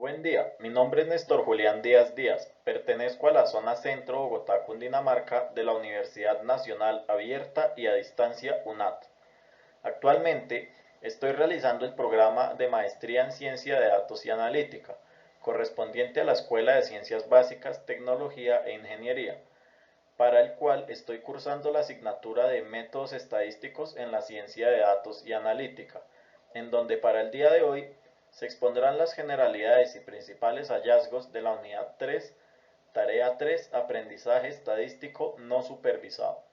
Buen día, mi nombre es Néstor Julián Díaz Díaz, pertenezco a la zona centro Bogotá, Cundinamarca de la Universidad Nacional Abierta y a Distancia UNAT. Actualmente estoy realizando el programa de Maestría en Ciencia de Datos y Analítica, correspondiente a la Escuela de Ciencias Básicas, Tecnología e Ingeniería, para el cual estoy cursando la asignatura de Métodos Estadísticos en la Ciencia de Datos y Analítica, en donde para el día de hoy se expondrán las generalidades y principales hallazgos de la unidad 3, tarea 3, aprendizaje estadístico no supervisado.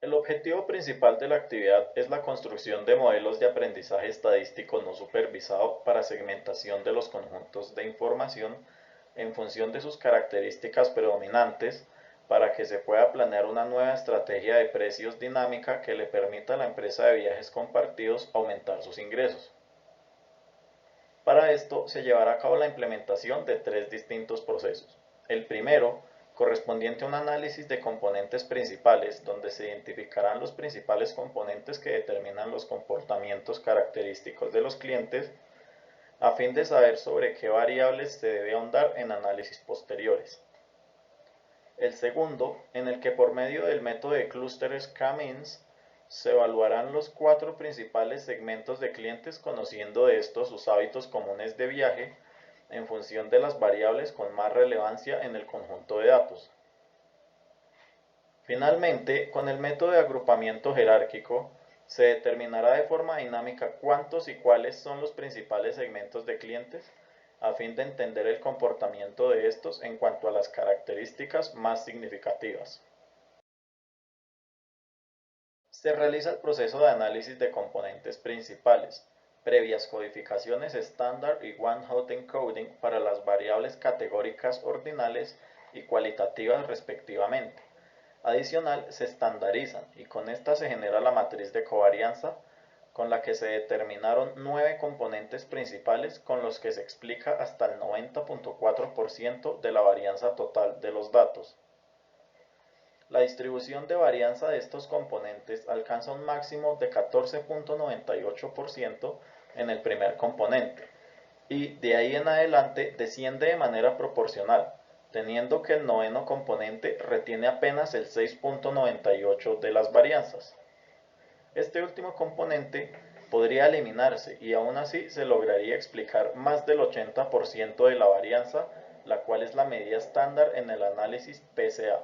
El objetivo principal de la actividad es la construcción de modelos de aprendizaje estadístico no supervisado para segmentación de los conjuntos de información en función de sus características predominantes para que se pueda planear una nueva estrategia de precios dinámica que le permita a la empresa de viajes compartidos aumentar sus ingresos. Para esto se llevará a cabo la implementación de tres distintos procesos. El primero, correspondiente a un análisis de componentes principales, donde se identificarán los principales componentes que determinan los comportamientos característicos de los clientes, a fin de saber sobre qué variables se debe ahondar en análisis posteriores. El segundo, en el que por medio del método de clústeres K-means se evaluarán los cuatro principales segmentos de clientes conociendo de estos sus hábitos comunes de viaje en función de las variables con más relevancia en el conjunto de datos. Finalmente, con el método de agrupamiento jerárquico, se determinará de forma dinámica cuántos y cuáles son los principales segmentos de clientes, a fin de entender el comportamiento de estos en cuanto a las características más significativas. Se realiza el proceso de análisis de componentes principales, previas codificaciones estándar y one-hot encoding para las variables categóricas ordinales y cualitativas respectivamente. Adicional, se estandarizan y con esta se genera la matriz de covarianza, con la que se determinaron 9 componentes principales con los que se explica hasta el 90.4% de la varianza total de los datos. La distribución de varianza de estos componentes alcanza un máximo de 14.98% en el primer componente y de ahí en adelante desciende de manera proporcional, teniendo que el noveno componente retiene apenas el 6.98% de las varianzas. Este último componente podría eliminarse y aún así se lograría explicar más del 80% de la varianza, la cual es la medida estándar en el análisis PCA.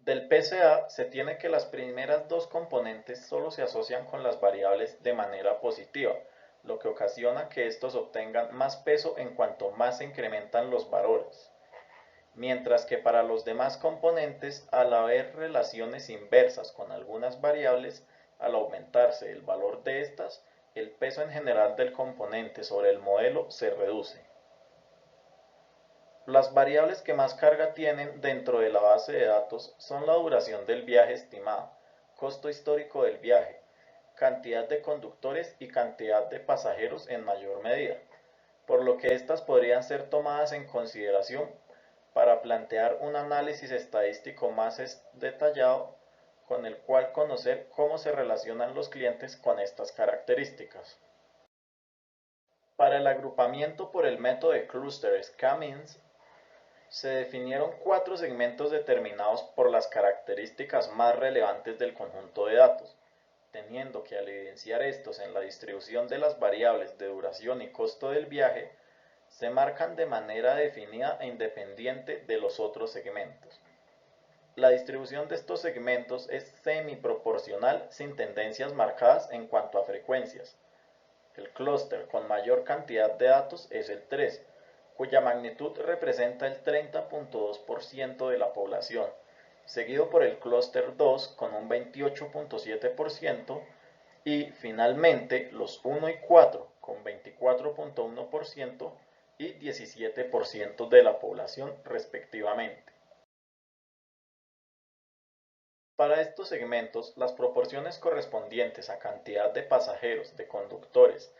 Del PCA se tiene que las primeras dos componentes solo se asocian con las variables de manera positiva, lo que ocasiona que estos obtengan más peso en cuanto más se incrementan los valores. Mientras que para los demás componentes, al haber relaciones inversas con algunas variables, al aumentarse el valor de estas, el peso en general del componente sobre el modelo se reduce. Las variables que más carga tienen dentro de la base de datos son la duración del viaje estimado, costo histórico del viaje, cantidad de conductores y cantidad de pasajeros en mayor medida, por lo que estas podrían ser tomadas en consideración para plantear un análisis estadístico más detallado con el cual conocer cómo se relacionan los clientes con estas características. Para el agrupamiento por el método de clústeres K-means, se definieron cuatro segmentos determinados por las características más relevantes del conjunto de datos, teniendo que al evidenciar estos en la distribución de las variables de duración y costo del viaje, se marcan de manera definida e independiente de los otros segmentos. La distribución de estos segmentos es semiproporcional sin tendencias marcadas en cuanto a frecuencias. El clúster con mayor cantidad de datos es el 3, cuya magnitud representa el 30.2% de la población, seguido por el clúster 2 con un 28.7% y finalmente los 1 y 4 con 24.1% y 17% de la población respectivamente. Para estos segmentos, las proporciones correspondientes a cantidad de pasajeros, de conductores,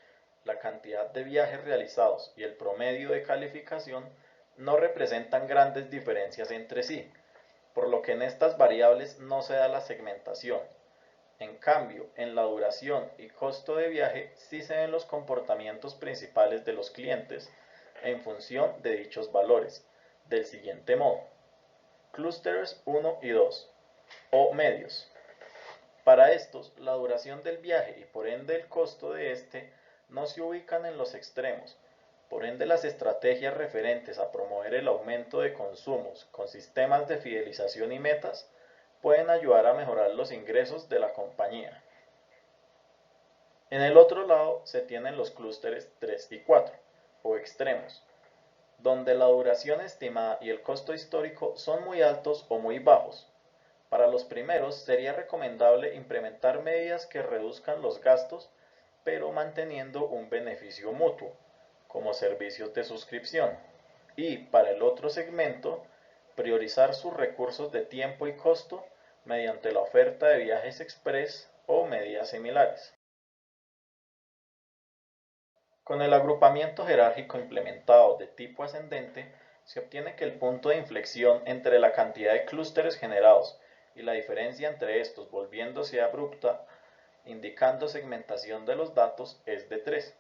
la cantidad de viajes realizados y el promedio de calificación no representan grandes diferencias entre sí, por lo que en estas variables no se da la segmentación, En cambio, en la duración y costo de viaje sí se ven los comportamientos principales de los clientes en función de dichos valores, del siguiente modo. Clusters 1 y 2, o medios. Para estos, la duración del viaje y por ende el costo de este no se ubican en los extremos. Por ende, las estrategias referentes a promover el aumento de consumos con sistemas de fidelización y metas pueden ayudar a mejorar los ingresos de la compañía. En el otro lado se tienen los clústeres 3 y 4, o extremos, donde la duración estimada y el costo histórico son muy altos o muy bajos. Para los primeros sería recomendable implementar medidas que reduzcan los gastos, pero manteniendo un beneficio mutuo, como servicios de suscripción. Y para el otro segmento, priorizar sus recursos de tiempo y costo mediante la oferta de viajes express o medidas similares. Con el agrupamiento jerárquico implementado de tipo ascendente, se obtiene que el punto de inflexión entre la cantidad de clústeres generados y la diferencia entre estos volviéndose abrupta, indicando segmentación de los datos, es de 3.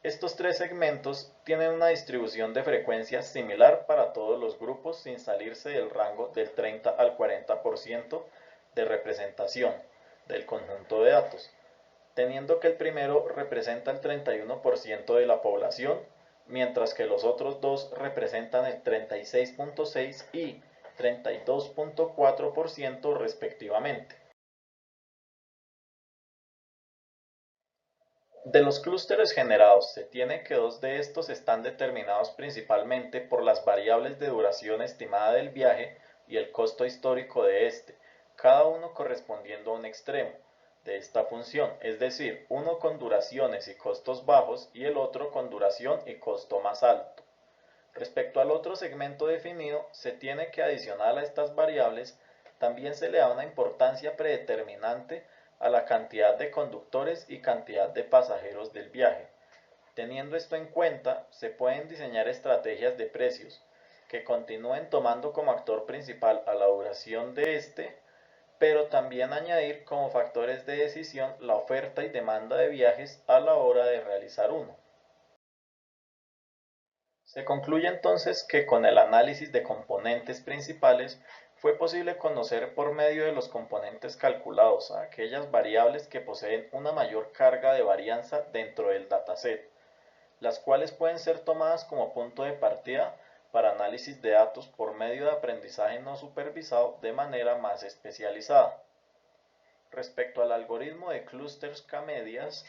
Estos tres segmentos tienen una distribución de frecuencia similar para todos los grupos sin salirse del rango del 30 al 40% de representación del conjunto de datos, teniendo que el primero representa el 31% de la población, mientras que los otros dos representan el 36.6 y 32.4% respectivamente. De los clústeres generados, se tiene que dos de estos están determinados principalmente por las variables de duración estimada del viaje y el costo histórico de este, cada uno correspondiendo a un extremo de esta función, es decir, uno con duraciones y costos bajos y el otro con duración y costo más alto. Respecto al otro segmento definido, se tiene que adicional a estas variables, también se le da una importancia predeterminante a la cantidad de conductores y cantidad de pasajeros del viaje. Teniendo esto en cuenta, se pueden diseñar estrategias de precios que continúen tomando como actor principal a la duración de este, pero también añadir como factores de decisión la oferta y demanda de viajes a la hora de realizar uno. Se concluye entonces que con el análisis de componentes principales fue posible conocer por medio de los componentes calculados a aquellas variables que poseen una mayor carga de varianza dentro del dataset, las cuales pueden ser tomadas como punto de partida para análisis de datos por medio de aprendizaje no supervisado de manera más especializada. Respecto al algoritmo de clusters K-medias,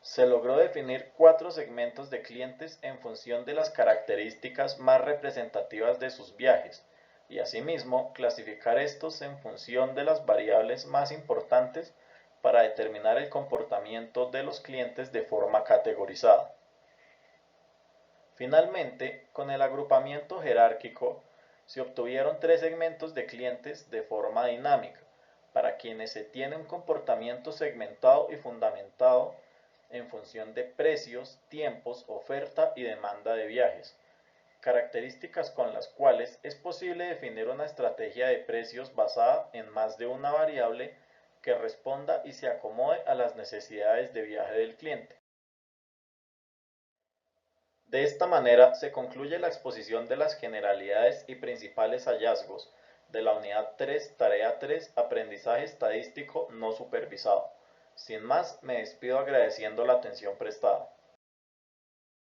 se logró definir 4 segmentos de clientes en función de las características más representativas de sus viajes, y asimismo clasificar estos en función de las variables más importantes para determinar el comportamiento de los clientes de forma categorizada. Finalmente, con el agrupamiento jerárquico, se obtuvieron 3 segmentos de clientes de forma dinámica, para quienes se tiene un comportamiento segmentado y fundamentado en función de precios, tiempos, oferta y demanda de viajes, características con las cuales es posible definir una estrategia de precios basada en más de una variable que responda y se acomode a las necesidades de viaje del cliente. De esta manera se concluye la exposición de las generalidades y principales hallazgos de la unidad 3, tarea 3, aprendizaje estadístico no supervisado. Sin más, me despido agradeciendo la atención prestada.